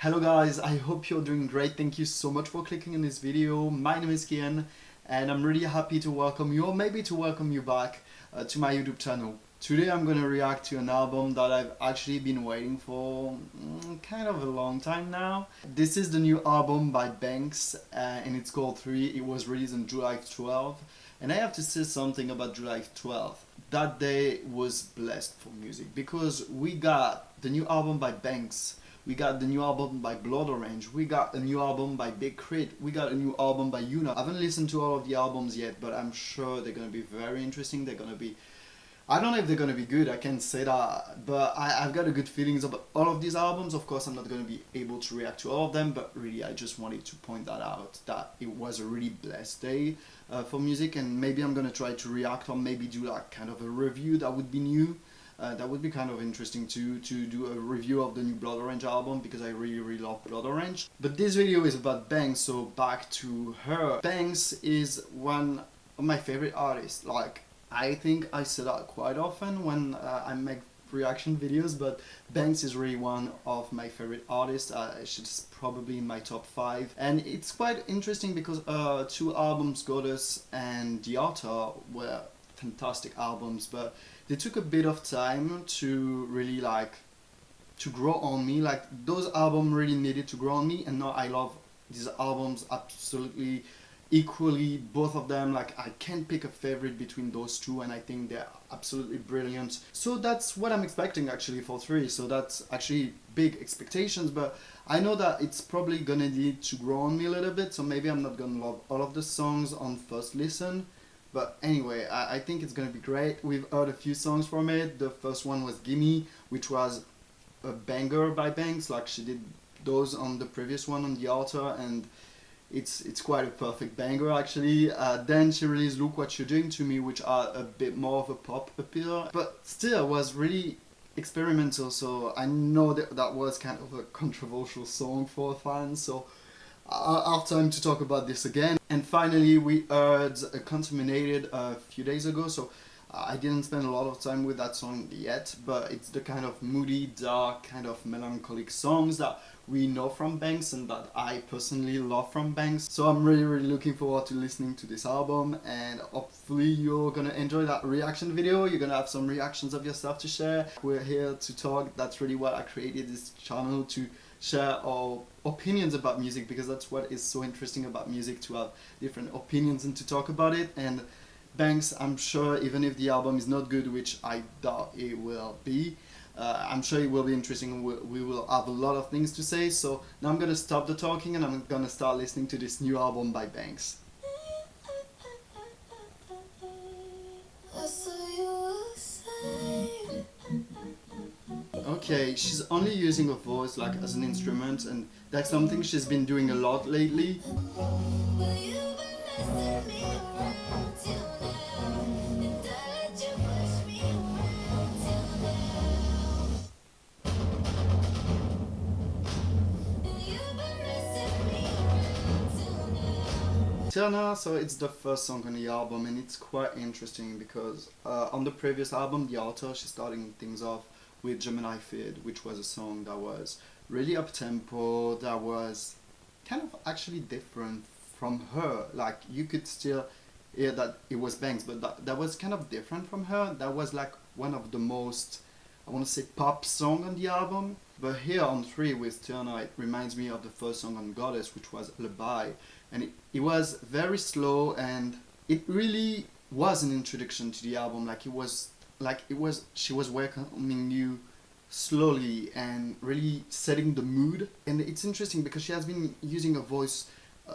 Hello guys, I hope you're doing great. Thank you so much for clicking on this video. My name is Kian and I'm really happy to welcome you, or maybe to welcome you back to my YouTube channel. Today I'm going to react to an album that I've actually been waiting for kind of a long time now. This is the new album by Banks and it's called 3. It was released on July 12th, and I have to say something about July 12th. That day was blessed for music because we got the new album by Banks. We got the new album by Blood Orange, we got a new album by Big Crit, we got a new album by Yuna. I haven't listened to all of the albums yet, but I'm sure they're gonna be very interesting. They're gonna be, I don't know if they're gonna be good, I can't say that, but I've got a good feelings about all of these albums. Of course I'm not gonna be able to react to all of them, but really I just wanted to point that out, that it was a really blessed day for music, and maybe I'm gonna try to react, or maybe do like kind of a review that would be new. That would be kind of interesting to do a review of the new Blood Orange album, because I really love Blood Orange. But this video is about Banks, so back to her. Banks is one of my favorite artists. Like, I think I say that quite often when I make reaction videos, but Banks is really one of my favorite artists. She's probably in my top 5, and it's quite interesting because 2 albums, Godless and The A.CHAL, were fantastic albums, but they took a bit of time to really to grow on me. Like, those albums really needed to grow on me, and now I love these albums absolutely equally, both of them. Like, I can't pick a favorite between those 2, and I think they're absolutely brilliant. So that's what I'm expecting actually for 3, so that's actually big expectations, but I know that it's probably gonna need to grow on me a little bit, so maybe I'm not gonna love all of the songs on first listen. But anyway, I think it's gonna be great. We've heard a few songs from it. The first one was Gimme, which was a banger by Banks. Like, she did those on the previous one on the altar, and it's quite a perfect banger actually. Then she released Look What You're Doing to Me, which are a bit more of a pop appeal, but still was really experimental. So I know that was kind of a controversial song for fans, so I'll have time to talk about this again. And finally we heard Contaminated a few days ago, so I didn't spend a lot of time with that song yet, but it's the kind of moody, dark, kind of melancholic songs that we know from Banks and that I personally love from Banks. So I'm really looking forward to listening to this album, and hopefully you're gonna enjoy that reaction video. You're gonna have some reactions of yourself to share. We're here to talk. That's really what I created this channel, to share our opinions about music, because that's what is so interesting about music, to have different opinions and to talk about it. And Banks, I'm sure, even if the album is not good, which I doubt it will be, I'm sure it will be interesting. We will have a lot of things to say. So now I'm gonna stop the talking and I'm gonna start listening to this new album by Banks. Okay, she's only using her voice like as an instrument, and that's something she's been doing a lot lately. Turner, so it's the first song on the album, and it's quite interesting because on the previous album, The Altar, she's starting things off with Gemini Feed, which was a song that was really up-tempo, that was kind of actually different from her. Like, you could still hear that it was Banks, but that was kind of different from her. That was like one of the most, I want to say, pop song on the album. But here on 3 with Turner, it reminds me of the first song on Godless, which was Lullaby, and it was very slow, and it really was an introduction to the album. She was welcoming you slowly and really setting the mood. And it's interesting because she has been using her voice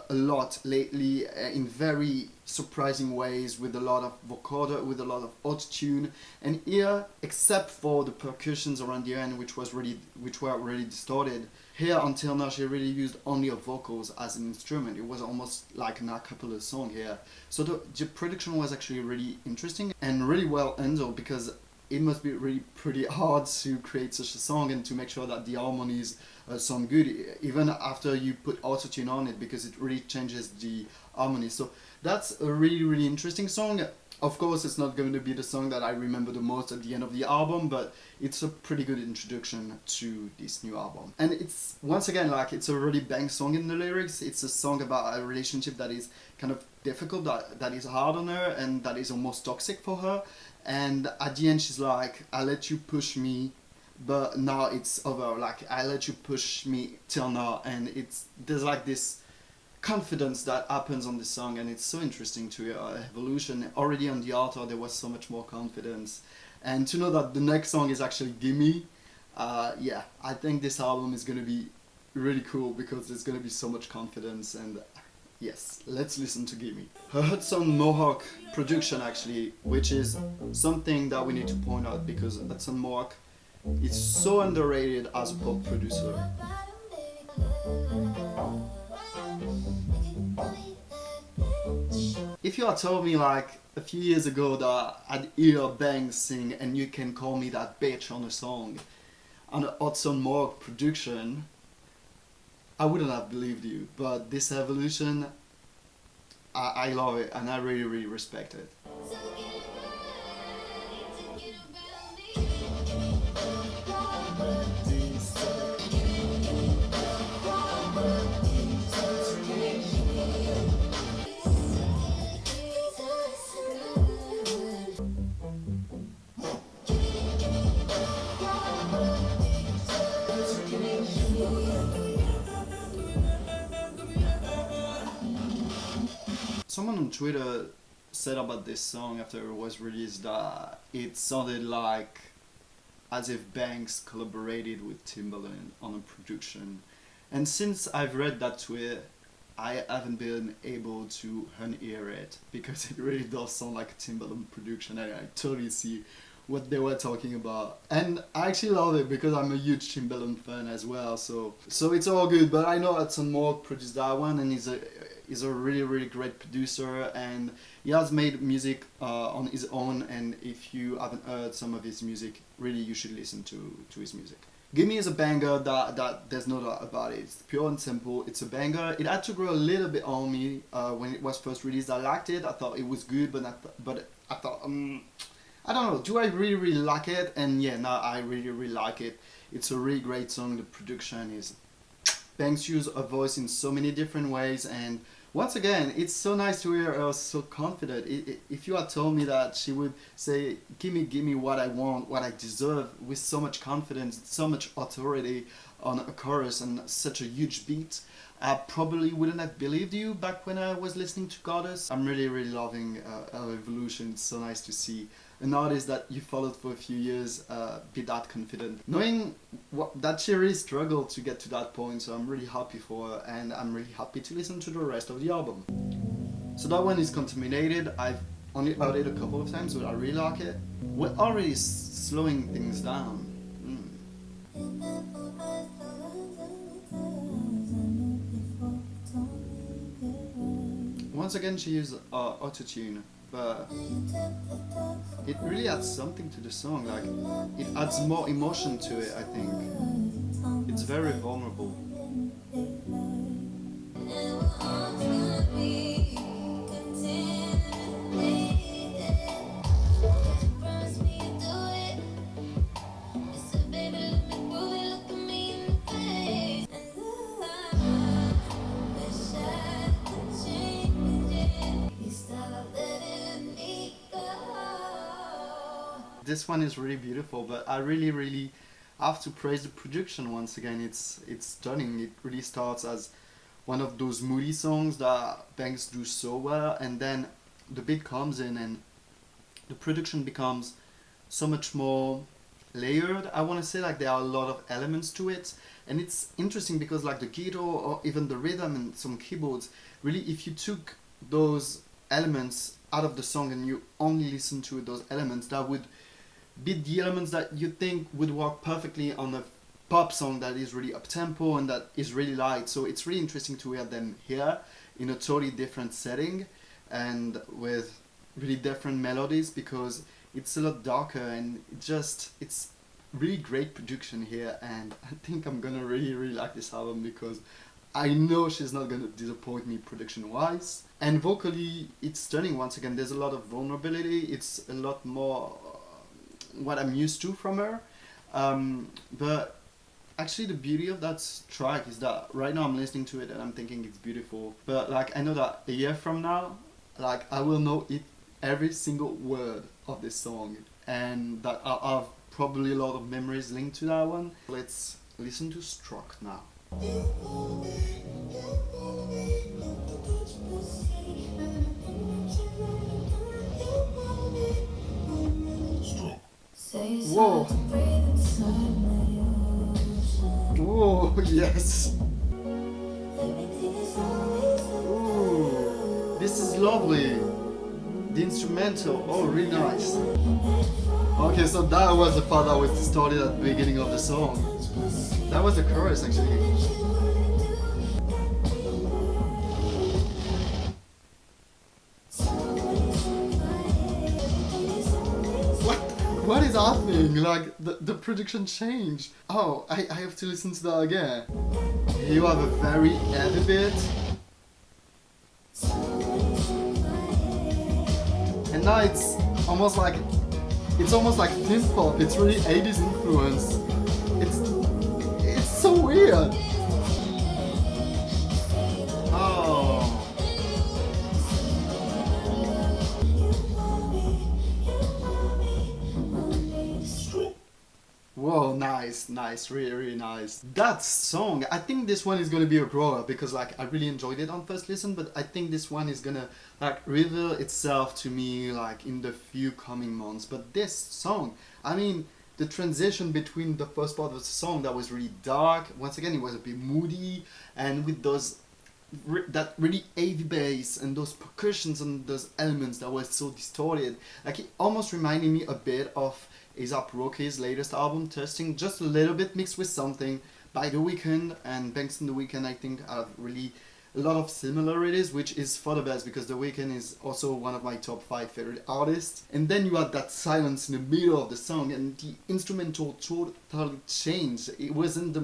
a lot lately in very surprising ways, with a lot of vocoder, with a lot of auto-tune. And here, except for the percussions around the end, which were really distorted, here until now she really used only her vocals as an instrument. It was almost like an a cappella song here. So the production was actually really interesting and really well handled, because it must be really pretty hard to create such a song and to make sure that the harmonies sound good, even after you put auto-tune on it, because it really changes the harmony. So that's a really interesting song. Of course, it's not going to be the song that I remember the most at the end of the album, but it's a pretty good introduction to this new album. And it's, once again, like, it's a really bang song in the lyrics. It's a song about a relationship that is kind of difficult, that is hard on her, and that is almost toxic for her. And at the end, she's like, I let you push me, but now it's over. Like, I let you push me till now. And there's like this confidence that happens on the song, and it's so interesting to hear evolution. Already on the altar there was so much more confidence, and to know that the next song is actually Gimme, yeah, I think this album is gonna be really cool because there's gonna be so much confidence. And yes, let's listen to Gimme. Her Hudson Mohawk production actually, which is something that we need to point out because Hudson Mohawk is so underrated as a pop producer. If you had told me like a few years ago that I'd hear Banks sing And You Can Call Me That Bitch on a song, on a Hudson Mohawk production, I wouldn't have believed you. But this evolution, I love it, and I really, really respect it. Someone on Twitter said about this song after it was released that it sounded like as if Banks collaborated with Timbaland on a production. And since I've read that tweet, I haven't been able to unhear it because it really does sound like a Timbaland production, and I totally see what they were talking about. And I actually love it because I'm a huge Timbaland fan as well, so it's all good. But I know Hudson Mohawk produced that one, and he's a really, really great producer, and he has made music on his own. And if you haven't heard some of his music, really you should listen to his music. Gimme is a banger, that there's no doubt about it. It's pure and simple. It's a banger. It had to grow a little bit on me when it was first released. I liked it. I thought it was good, but I thought I don't know. Do I really, really like it? And yeah, now I really, really like it. It's a really great song. The production is. Banks use her voice in so many different ways, and once again, it's so nice to hear her so confident. If you had told me that she would say, give me what I want, what I deserve, with so much confidence, so much authority on a chorus and such a huge beat, I probably wouldn't have believed you back when I was listening to Godless. I'm really, really loving her evolution. It's so nice to see an artist that you followed for a few years be that confident. Knowing that she really struggled to get to that point, so I'm really happy for her, and I'm really happy to listen to the rest of the album. So that one is Contaminated. I've only heard it a couple of times, but I really like it. We're already slowing things down. Once again, she used auto-tune, but it really adds something to the song. Like, it adds more emotion to it, I think. It's very vulnerable. This one is really beautiful, but I really have to praise the production once again. It's stunning. It really starts as one of those moody songs that Banks do so well, and then the beat comes in and the production becomes so much more layered. I want to say, like, there are a lot of elements to it, and it's interesting because, like, the guitar or even the rhythm and some keyboards, really, if you took those elements out of the song and you only listen to those elements, that would be the elements that you think would work perfectly on a pop song that is really up-tempo and that is really light. So it's really interesting to hear them here in a totally different setting and with really different melodies, because it's a lot darker, and it's really great production here, and I think I'm gonna really like this album because I know she's not gonna disappoint me production-wise. And vocally, it's stunning once again. There's a lot of vulnerability. It's a lot more what I'm used to from her. But actually the beauty of that track is that right now I'm listening to it and I'm thinking it's beautiful. But like, I know that a year from now, like, I will know every single word of this song. And that I'll have probably a lot of memories linked to that one. Let's listen to Struck now. Whoa! Whoa, yes! Ooh, this is lovely! The instrumental, oh, really nice. Okay, so that was the part that was distorted at the beginning of the song. That was the chorus, actually. What is happening? Like, the production changed. Oh, I have to listen to that again. You have a very heavy bit. And now it's almost like synth pop. It's really 80s influence. It's so weird. Oh. Whoa, nice, really nice. That song, I think this one is gonna be a grower because like I really enjoyed it on first listen, but I think this one is gonna like reveal itself to me like in the few coming months. But this song, I mean, the transition between the first part of the song that was really dark, once again it was a bit moody, and with those that really heavy bass and those percussions and those elements that were so distorted, like it almost reminded me a bit of A.CHAL Rocky's latest album, Testing, just a little bit mixed with something by The Weeknd, and Banks in The Weeknd I think have really a lot of similarities, which is for the best because The Weeknd is also one of my top 5 favorite artists. And then you had that silence in the middle of the song and the instrumental totally changed. It wasn't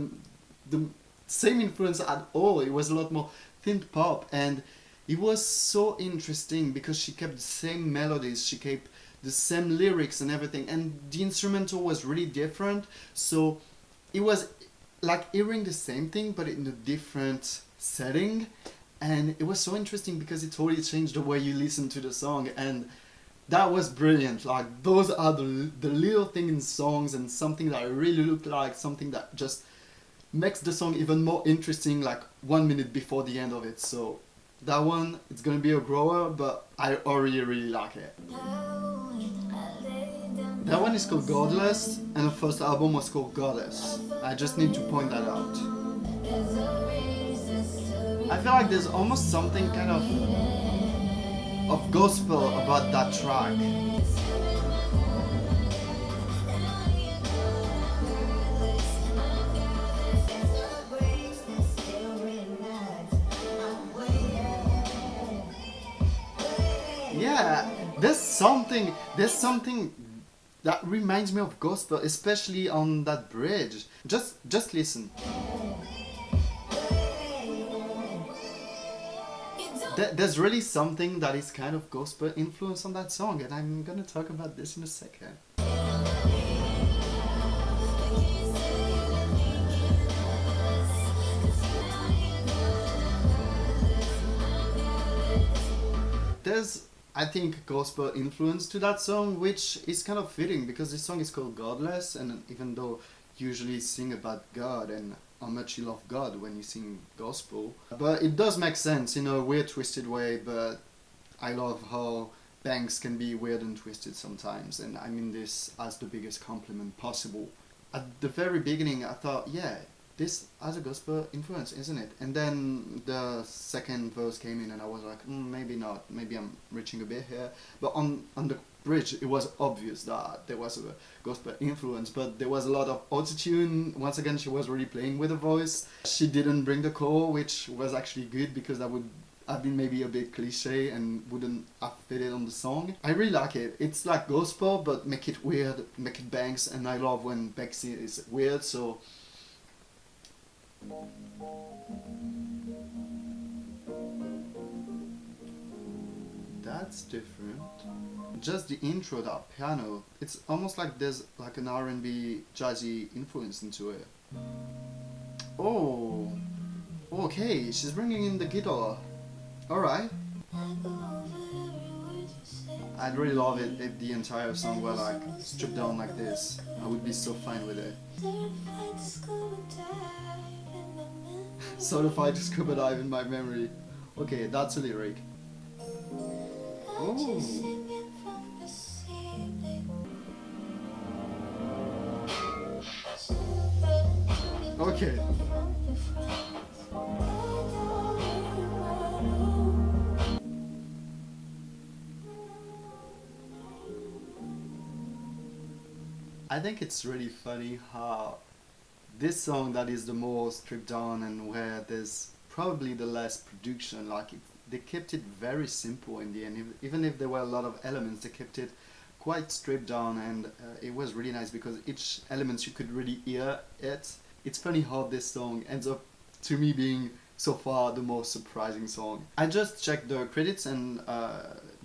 the same influence at all, it was a lot more synth pop, and it was so interesting because she kept the same melodies, she kept the same lyrics and everything, and the instrumental was really different, so it was like hearing the same thing but in a different setting, and it was so interesting because it totally changed the way you listen to the song, and that was brilliant. Like, those are the little thing in songs, and something that really look like something that just makes the song even more interesting like 1 minute before the end of it. So that one, it's gonna be a grower, but I already really like it. That one is called Godless, and the first album was called Godless. I just need to point that out. I feel like there's almost something kind of gospel about that track. Yeah, there's something that reminds me of gospel, especially on that bridge. Just listen. There's really something that is kind of gospel influence on that song, and I'm gonna talk about this in a second. There's, I think, gospel influence to that song, which is kind of fitting because this song is called Godless, and even though you usually sing about God and how much you love God when you sing gospel, but it does make sense in a weird, twisted way. But I love how Banks can be weird and twisted sometimes, and I mean this as the biggest compliment possible. At the very beginning I thought, yeah, this has a gospel influence, isn't it? And then the second verse came in and I was like, maybe not, maybe I'm reaching a bit here. But on the bridge it was obvious that there was a gospel influence, but there was a lot of autotune. Once again, she was really playing with the voice. She didn't bring the core, which was actually good because that would have been maybe a bit cliche and wouldn't have fitted on the song. I really like it. It's like gospel, but make it weird, make it Banks, and I love when Banks is weird, so that's different. Just the intro, that piano, it's almost like there's like an R&B jazzy influence into it. Oh, okay, she's bringing in the guitar. Alright. I'd really love it if the entire song were like stripped down like this. I would be so fine with it. Certified to scuba dive in my memory. Okay, that's a lyric. Oh. Okay. I think it's really funny how this song that is the most stripped down and where there's probably the less production, like they kept it very simple in the end. Even if there were a lot of elements, they kept it quite stripped down, and it was really nice because each element you could really hear it. It's funny how this song ends up to me being so far the most surprising song. I just checked the credits and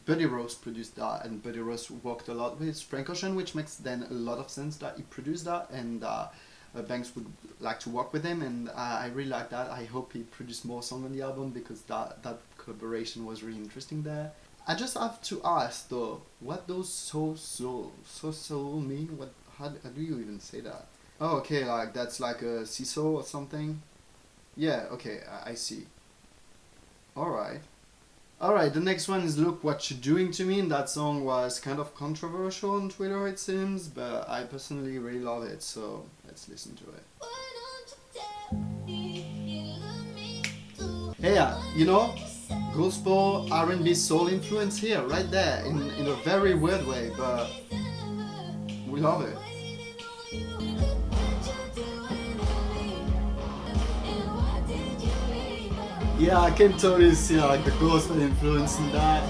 Buddy Rose produced that, and Buddy Rose worked a lot with Frank Ocean, which makes then a lot of sense that he produced that, and Banks would like to work with him, and I really like that. I hope he produced more songs on the album because that collaboration was really interesting there. I just have to ask though, what those so mean? How do you even say that? Oh, okay, like that's like a seesaw or something. Yeah, okay, I see. Alright. Alright, the next one is Look What You're Doing to Me, and that song was kind of controversial on Twitter it seems, but I personally really love it, so let's listen to it. Hey, you know, gospel, R&B, soul influence here, right there, in a very weird way, but we love it. Yeah, I can totally see like the gospel influence in that.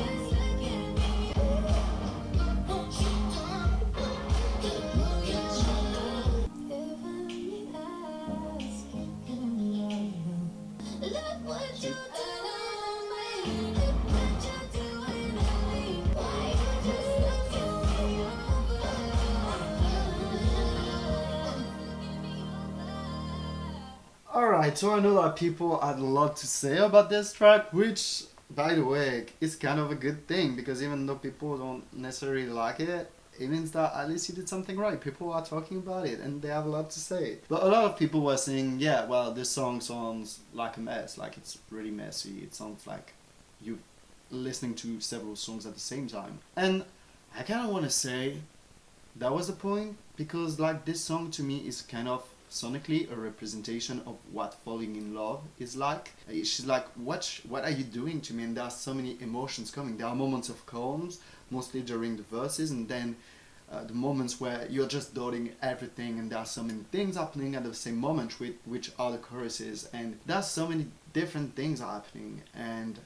Alright, so I know that people had a lot to say about this track, which, by the way, is kind of a good thing, because even though people don't necessarily like it, it means that at least you did something right. People are talking about it, and they have a lot to say. But a lot of people were saying, yeah, well, this song sounds like a mess, like it's really messy, it sounds like you're listening to several songs at the same time. And I kind of want to say, that was the point, because like this song to me is kind of sonically a representation of what falling in love is like. She's like, what are you doing to me? And there are so many emotions coming. There are moments of calms, mostly during the verses, and then the moments where you're just doubting everything, and there are so many things happening at the same moment, which are the choruses, and there are so many different things happening, and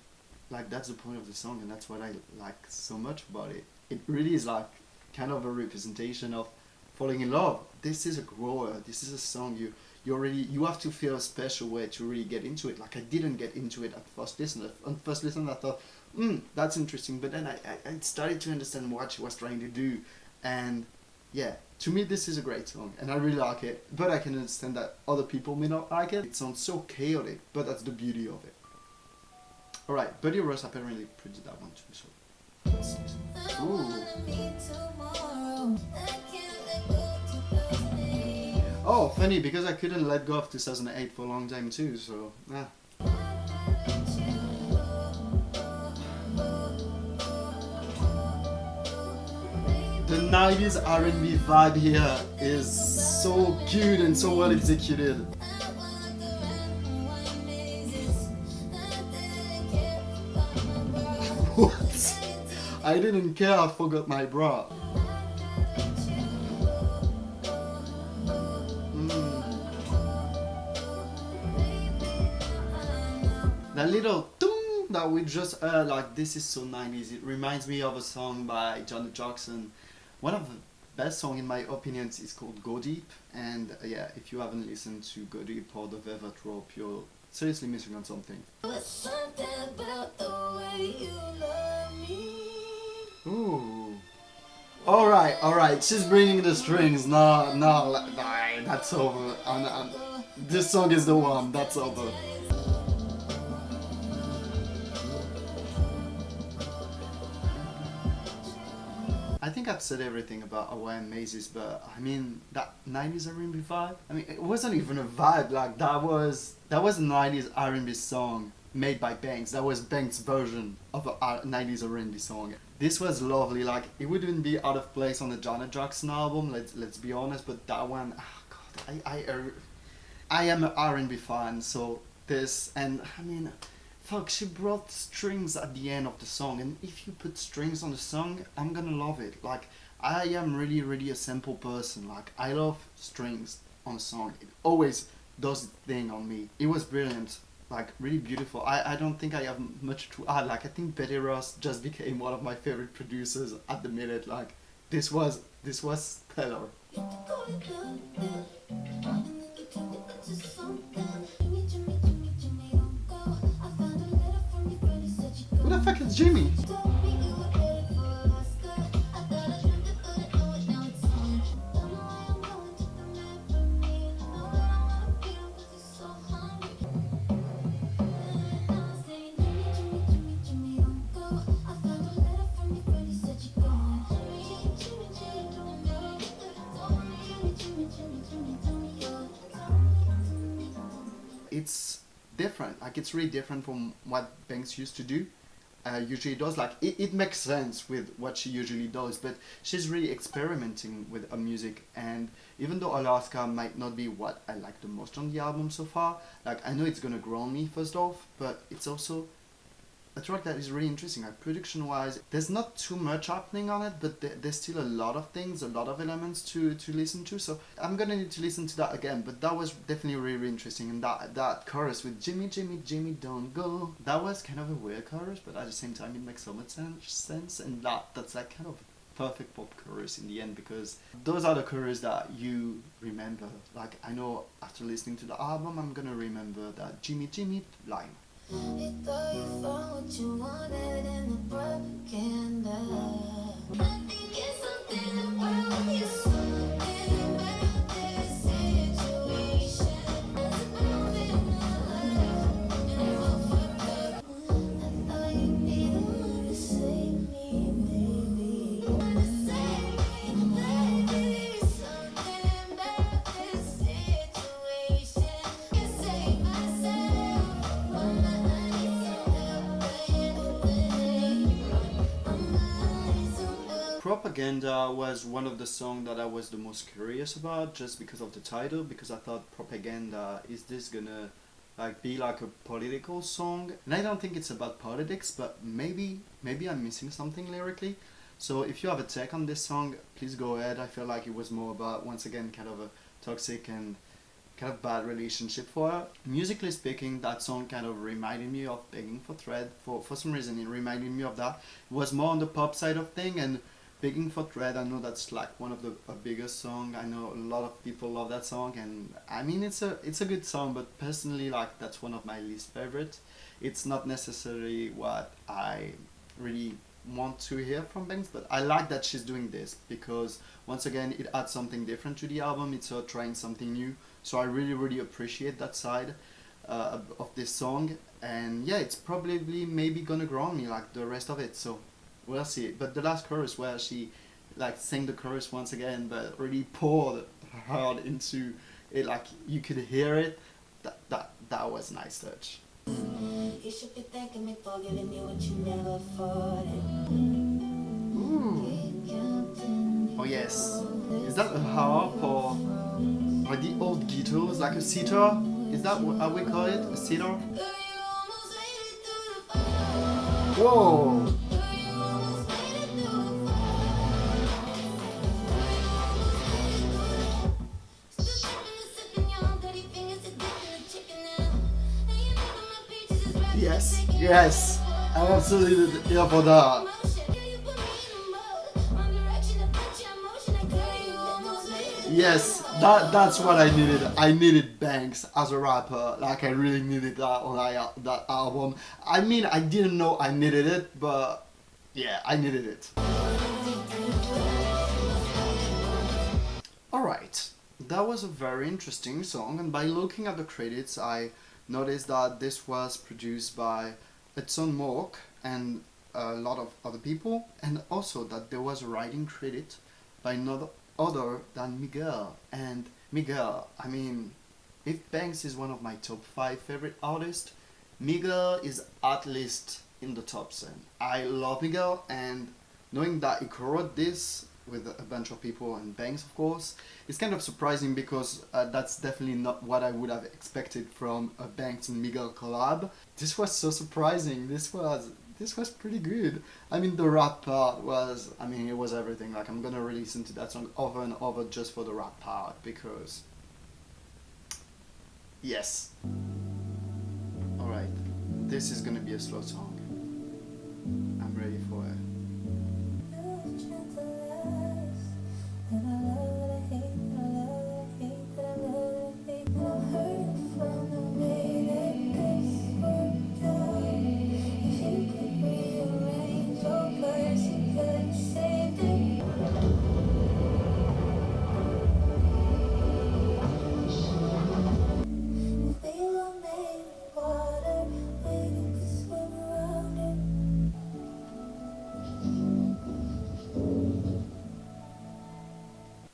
like that's the point of the song, and that's what I like so much about it. It really is like kind of a representation of falling in love. This is a grower. This is a song you have to feel a special way to really get into it. Like I didn't get into it at first listen. On first listen I thought, that's interesting. But then I started to understand what she was trying to do, and yeah, to me this is a great song, and I really like it. But I can understand that other people may not like it. It sounds so chaotic, but that's the beauty of it. All right, Buddy Rose apparently produced that one too. So let's listen. Ooh. Oh, funny, because I couldn't let go of 2008 for a long time too, so The 90s R&B vibe here is so cute and so well executed. What? I didn't care, I forgot my bra. That little doom that we just heard, like this is so 90s. It reminds me of a song by Janet Jackson. One of the best songs in my opinion is called Go Deep, and yeah, if you haven't listened to Go Deep or The Velvet Rope, you'll seriously missing on something. Ooh. Alright, she's bringing the strings. No, that's over. This song is the one, that's over. I think I've said everything about Hawaiian Mazes, but I mean, that 90s R&B vibe, I mean, it wasn't even a vibe, like, that was a 90s R&B song made by Banks. That was Banks' version of a 90s R&B song. This was lovely, like, it wouldn't be out of place on the Janet Jackson album, let's be honest, but that one, oh god, I am an R&B fan, so this, and I mean, fuck, she brought strings at the end of the song, and if you put strings on the song, I'm gonna love it. Like, I am really a simple person. Like, I love strings on a song. It always does its thing on me. It was brilliant, like, really beautiful. I don't think I have much to add. Like, I think Betty Ross just became one of my favorite producers at the minute. Like, this was stellar. Who the fuck is Gimme? It's different, like it's really different from what Banks used to do. Usually does, like it makes sense with what she usually does, but she's really experimenting with her music. And even though Alaska might not be what I like the most on the album so far, like I know it's gonna grow on me first off, but it's also a track that is really interesting. Like production wise, there's not too much happening on it, but there's still a lot of things, a lot of elements to listen to, so I'm gonna need to listen to that again. But that was definitely really interesting, and that chorus with Jimmy Jimmy Jimmy don't go, that was kind of a weird chorus, but at the same time it makes so much sense, and that's like kind of perfect pop chorus in the end, because those are the choruses that you remember. Like I know after listening to the album, I'm gonna remember that Jimmy Jimmy line. You thought you found what you wanted in the propaganda. I think it's something about you, something about this situation. There's a moment in my life, and I'm all fucked up. I thought you'd be the one to save me, baby. To save me, baby. Something about this situation. Can't save myself. Propaganda was one of the songs that I was the most curious about, just because of the title, because I thought propaganda, is this gonna like be like a political song? And I don't think it's about politics, but maybe I'm missing something lyrically. So if you have a take on this song, please go ahead. I feel like it was more about, once again, kind of a toxic and kind of bad relationship for her. Musically speaking, that song kind of reminded me of Begging for Thread. For some reason, it reminded me of that. It was more on the pop side of thing, and Begging for Thread, I know that's like one of the biggest song. I know a lot of people love that song, and I mean it's a good song, but personally, like, that's one of my least favorite. It's not necessarily what I really want to hear from Banks, but I like that she's doing this, because once again it adds something different to the album. It's her trying something new, so I really appreciate that side of this song. And yeah, it's probably maybe gonna grow on me like the rest of it, so we'll see. But the last chorus, where she like sang the chorus once again, but really poured hard into it, like you could hear it, that was a nice touch. You should be thanking me for giving me what you never afforded. Oh yes. Is that a harp or the old guitars, like a sitar? Is that how we call it? A sitar? Whoa! Yes, I'm absolutely here for that. Yes, that's what I needed. I needed Banks as a rapper. Like I really needed that on that album. I mean, I didn't know I needed it, but yeah, I needed it. Alright, that was a very interesting song, and by looking at the credits, I noticed that this was produced by Edson Mork and a lot of other people, and also that there was a writing credit by another other than Miguel. And Miguel, I mean, if Banks is one of my top 5 favorite artists, Miguel is at least in the top 10. I love Miguel, and knowing that he co-wrote this with a bunch of people and Banks, of course, it's kind of surprising because that's definitely not what I would have expected from a Banks and Miguel collab. This was so surprising. This was pretty good. I mean, the rap part was, I mean, it was everything. Like, I'm gonna re-listen to that song over and over just for the rap part because, yes. Alright, this is gonna be a slow song. I'm ready for it.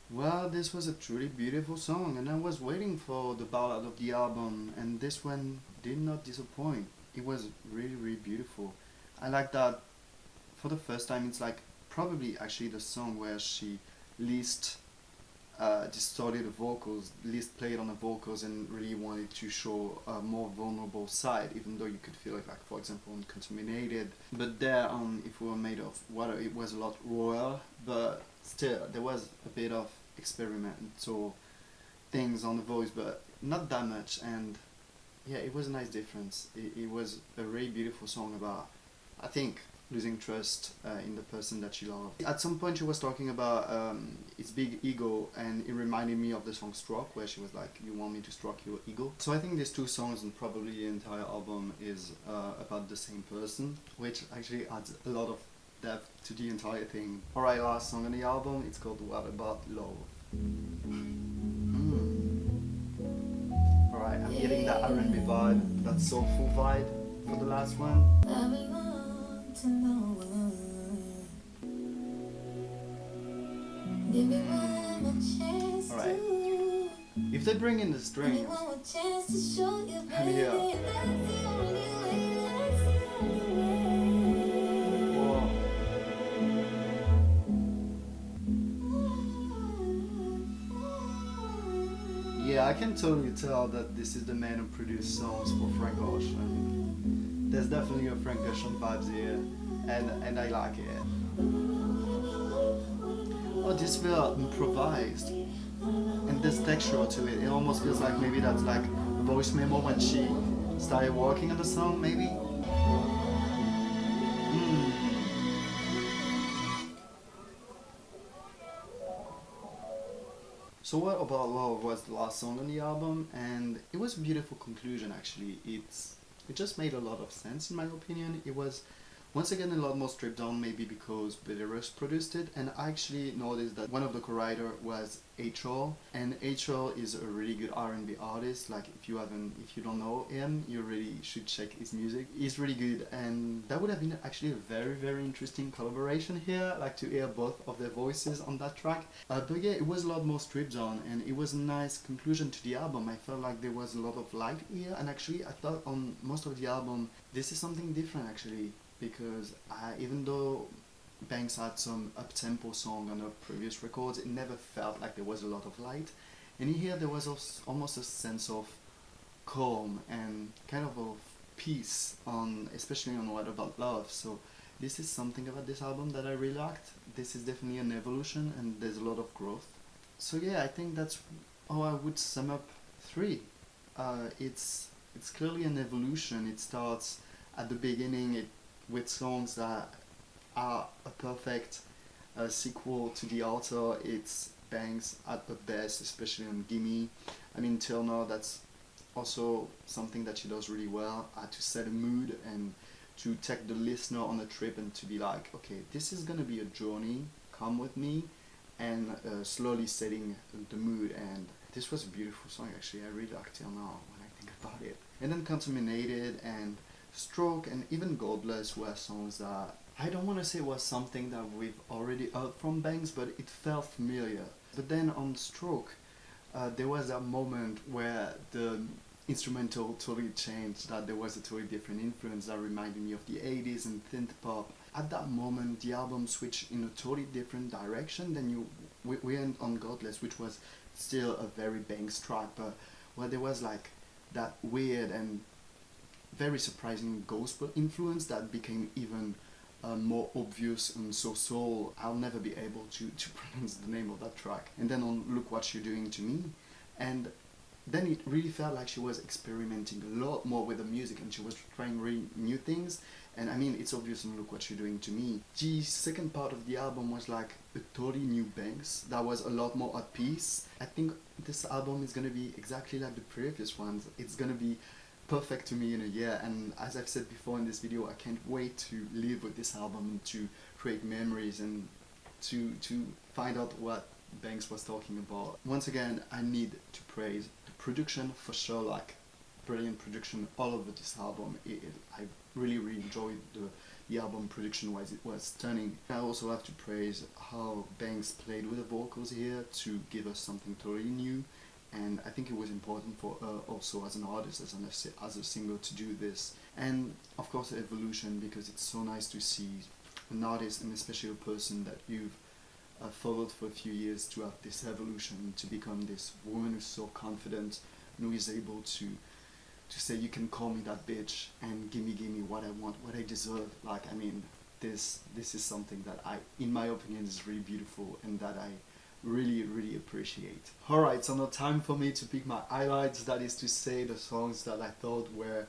Well, this was a truly beautiful song, and I was waiting for the ballad of the album, and this one did not disappoint. It was really, really beautiful. I like that for the first time, it's like probably actually the song where she least distorted the vocals, least played on the vocals, and really wanted to show a more vulnerable side, even though you could feel it, like for example on Contaminated. But there on If We Were Made of Water, it was a lot rawer, but still there was a bit of experimental things on the voice, but not that much. And yeah, it was a nice difference. It was a really beautiful song about, I think, losing trust in the person that you love. At some point she was talking about its big ego, and it reminded me of the song Stroke, where she was like, you want me to stroke your ego? So I think these two songs and probably the entire album is about the same person, which actually adds a lot of depth to the entire thing. Alright, last song on the album, it's called What About Love. Alright, I'm getting that R&B vibe, that soulful vibe for the last one. Alright, if they bring in the strings, and yeah. Yeah, I can totally tell that this is the man who produced songs for Frank Ocean. I mean, there's definitely a Frank Ocean vibes here, and I like it. Oh, this feels improvised, and there's texture to it. It almost feels like maybe that's like a voice memo when she started working on the song, maybe. So What About Love was the last song on the album, and it was a beautiful conclusion actually. It just made a lot of sense in my opinion. It was once again a lot more stripped down, maybe because Bedros produced it, and I actually noticed that one of the co-writers was A.CHAL, and A.CHAL is a really good R&B artist. Like if you don't know him, you really should check his music. He's really good, and that would have been actually a very, very interesting collaboration here, like to hear both of their voices on that track. But yeah, it was a lot more stripped down, and it was a nice conclusion to the album. I felt like there was a lot of light here, and actually I thought on most of the album, this is something different actually. Because even though Banks had some up-tempo song on her previous records, it never felt like there was a lot of light. And here there was almost a sense of calm and kind of peace, especially on What About Love. So this is something about this album that I really liked. This is definitely an evolution, and there's a lot of growth. So yeah, I think that's how I would sum up 3. It's clearly an evolution. It starts at the beginning with songs that are a perfect sequel to the author. It's Banks at the best, especially on Gimme. I mean, till now, that's also something that she does really well, to set a mood and to take the listener on a trip and to be like, okay, this is gonna be a journey, come with me, and slowly setting the mood. And this was a beautiful song, actually. I really like till now when I think about it. And then Contaminated and Stroke and even Godless were songs that I don't want to say was something that we've already heard from Banks, but it felt familiar. But then on Stroke, there was that moment where the instrumental totally changed, that there was a totally different influence that reminded me of the 80s and synth pop. At that moment, the album switched in a totally different direction than we went on Godless, which was still a very Banks track, but where there was like that weird and very surprising gospel influence that became even more obvious and so soul. I'll never be able to pronounce the name of that track. And then on Look What You're Doing to Me, and then it really felt like she was experimenting a lot more with the music and she was trying really new things. And I mean, it's obvious in Look What You're Doing to Me. The second part of the album was like a totally new Banks that was a lot more at peace. I think this album is gonna be exactly like the previous ones. It's gonna be perfect to me in a year, and as I've said before in this video, I can't wait to live with this album and to create memories and to find out what Banks was talking about. Once again, I need to praise the production for sure, like brilliant production all over this album. I really enjoyed the album production wise. It was stunning. I also have to praise how Banks played with the vocals here to give us something totally new. And I think it was important for her also as an artist, as a singer, to do this. And of course the evolution, because it's so nice to see an artist, and especially a person that you've followed for a few years, to have this evolution, to become this woman who's so confident and who is able to say, you can call me that bitch and give me what I want, what I deserve. Like, I mean, this is something that in my opinion, is really beautiful and that I really appreciate. Alright, so now time for me to pick my highlights, that is to say the songs that I thought were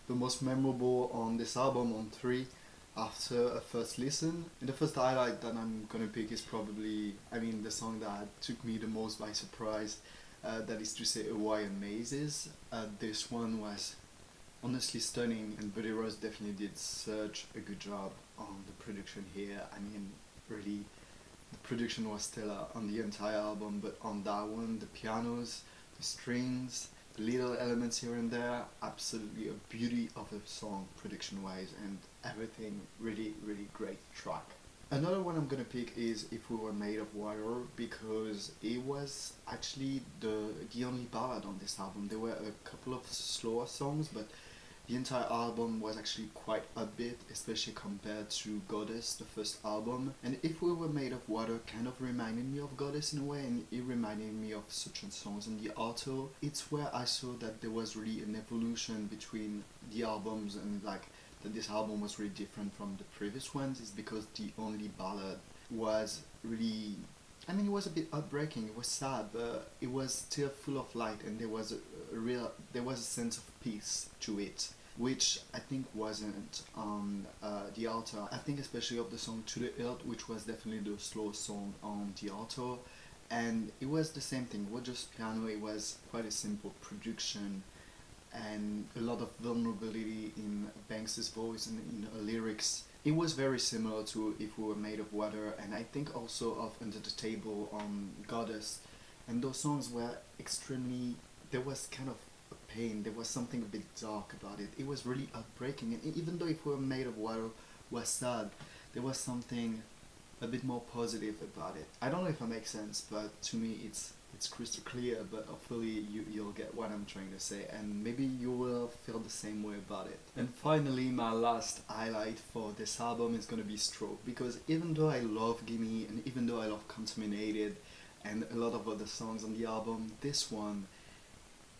the most memorable on this album, on 3, after a first listen. And the first highlight that I'm gonna pick is probably, I mean, the song that took me the most by surprise, that is to say Hawaiian Mazes. This one was honestly stunning, and Buddy Rose definitely did such a good job on the production here. I mean, really, the production was stellar on the entire album, but on that one, the pianos, the strings, the little elements here and there, absolutely a beauty of a song production wise, and everything really great track. Another one I'm gonna pick is If We Were Made of Water, because it was actually the only ballad on this album. There were a couple of slower songs, but the entire album was actually quite upbeat, especially compared to Goddess, the first album. And If We Were Made of Water kind of reminded me of Goddess in a way, and it reminded me of certain songs in the auto. It's where I saw that there was really an evolution between the albums, and like that this album was really different from the previous ones, is because the only ballad was really, I mean, it was a bit heartbreaking, it was sad, but it was still full of light, and there was a sense of peace to it, which I think wasn't on the altar. I think especially of the song To the Earth, which was definitely the slowest song on the altar, and it was the same thing, it was just piano, it was quite a simple production, and a lot of vulnerability in Banks's voice and in her lyrics. It was very similar to If We Were Made of Water, and I think also of Under the Table on Goddess. And those songs were extremely, there was kind of a pain, there was something a bit dark about it. It was really heartbreaking, and even though If We Were Made of Water was sad, there was something a bit more positive about it. I don't know if it makes sense, but to me it's crystal clear, but hopefully you'll get what I'm trying to say, and maybe you will feel the same way about it. And finally, my last highlight for this album is gonna be Stroke, because even though I love Gimme, and even though I love Contaminated, and a lot of other songs on the album, this one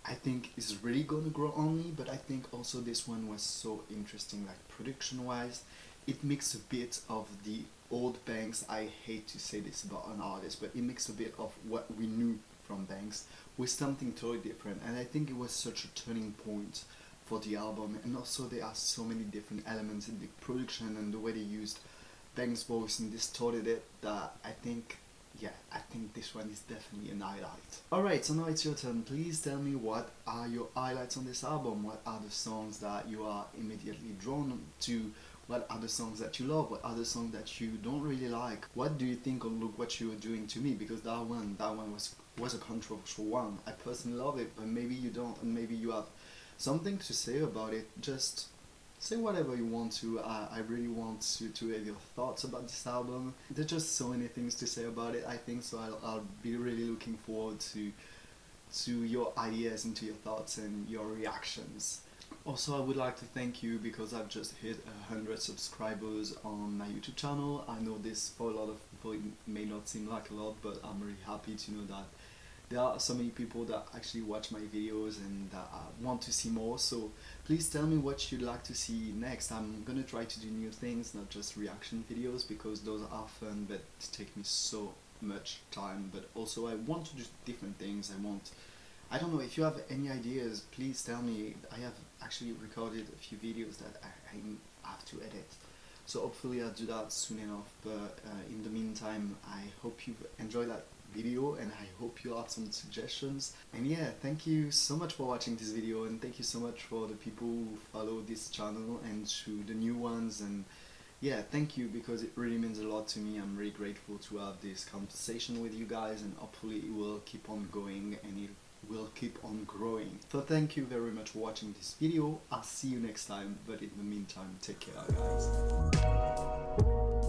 I think is really gonna grow on me, but I think also this one was so interesting, like production wise. It mixed a bit of the old Banks, I hate to say this about an artist, but it mixed a bit of what we knew from Banks with something totally different, and I think it was such a turning point for the album. And also there are so many different elements in the production and the way they used Banks' voice and distorted it, that I think yeah, I think this one is definitely an highlight. Alright, so now it's your turn. Please tell me what are your highlights on this album. What are the songs that you are immediately drawn to? What are the songs that you love? What are the songs that you don't really like? What do you think on Look What You Were Doing to Me? Because that one was a controversial one. I personally love it, but maybe you don't, and maybe you have something to say about it. Just say whatever you want to. I really want to hear your thoughts about this album. There's just so many things to say about it, I think, so I'll be really looking forward to your ideas and to your thoughts and your reactions. Also, I would like to thank you because I've just hit 100 subscribers on my YouTube channel. I know this for a lot of people it may not seem like a lot, but I'm really happy to know that there are so many people that actually watch my videos and that want to see more. So please tell me what you'd like to see next. I'm gonna try to do new things, not just reaction videos, because those are fun but take me so much time. But also I want to do different things. I don't know, if you have any ideas, please tell me. I have actually recorded a few videos that I have to edit, so hopefully I'll do that soon enough. But in the meantime, I hope you've enjoyed that video and I hope you have some suggestions. And yeah, thank you so much for watching this video, and thank you so much for the people who follow this channel and to the new ones. And yeah, thank you, because it really means a lot to me. I'm really grateful to have this conversation with you guys, and hopefully it will keep on going and it will keep on growing. So thank you very much for watching this video. I'll see you next time, but in the meantime, take care, guys.